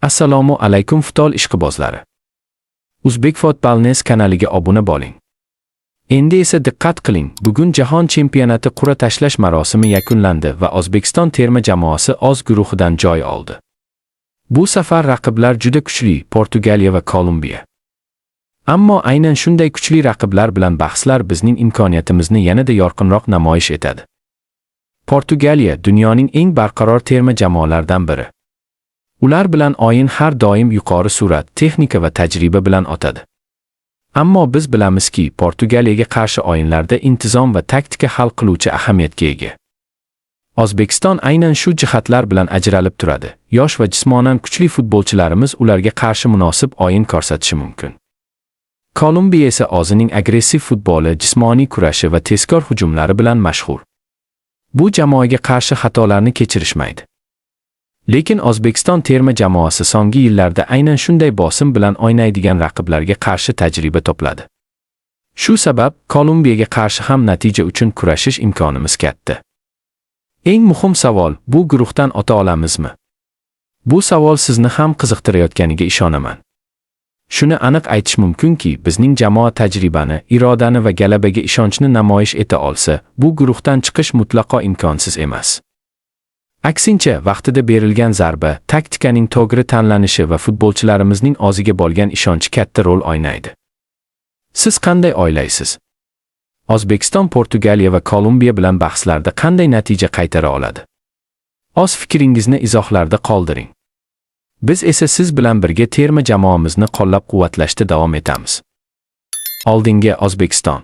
Assalomu alaykum futbol ishqibozlari. Uzbek Football News kanaliga obuna bo'ling. Endi esa diqqat qiling, bugun Jahon chempionati qur'a tashlash marosimi yakunlandi va O'zbekiston terma jamoasi o'z guruhidan joy oldi. Bu safar raqiblar juda kuchli, Portugaliya va Kolumbiya. Ammo aynan shunday kuchli raqiblar bilan bahslar bizning imkoniyatimizni yanada yorqinroq namoyish etadi. Portugaliya dunyoning eng barqaror terma jamoalaridan biri. Ular bilan o'yin har doim yuqori sur'at, texnika va tajriba bilan o'tadi. Ammo biz bilamizki, Portugaliyaga qarshi o'yinlarda intizom va taktika hal qiluvchi ahamiyatga ega. O'zbekiston aynan shu jihatlar bilan ajralib turadi. Yosh va jismonan kuchli futbolchilarimiz ularga qarshi munosib o'yin ko'rsatishi mumkin. Kolumbiya esa o'zining agressiv futboli, jismoniy kurashi va tezkor hujumlari bilan mashhur. Bu jamoaga qarshi xatolarni kechirishmaydi. Lekin O'zbekiston terma jamoasi so'nggi yillarda aynan shunday bosim bilan o'ynaydigan raqiblarga qarshi tajriba to'pladi. Shu sabab Kolumbiyaga qarshi ham natija uchun kurashish imkonimiz katta. Eng muhim savol, bu guruhdan o'ta olamizmi? Bu savol sizni ham qiziqtirayotganiga ishonaman. Shuni aniq aytish mumkinki, bizning jamoa tajribani, irodani va g'alabaga ishonchni namoyish eta olsa, bu guruhdan chiqish mutlaqo imkonsiz emas. Aksincha, vaqtida berilgan zarba, taktikaning to'g'ri tanlanishi va futbolchilarimizning o'ziga bo'lgan ishonchi katta rol o'ynaydi. Siz qanday o'ylaysiz? O'zbekiston Portugaliya va Kolumbiya bilan bahslarda qanday natija qaytara oladi? O'z fikringizni izohlarda qoldiring. Biz esa siz bilan birga terma jamoamizni qo'llab-quvvatlashda davom etamiz. Oldinga O'zbekiston!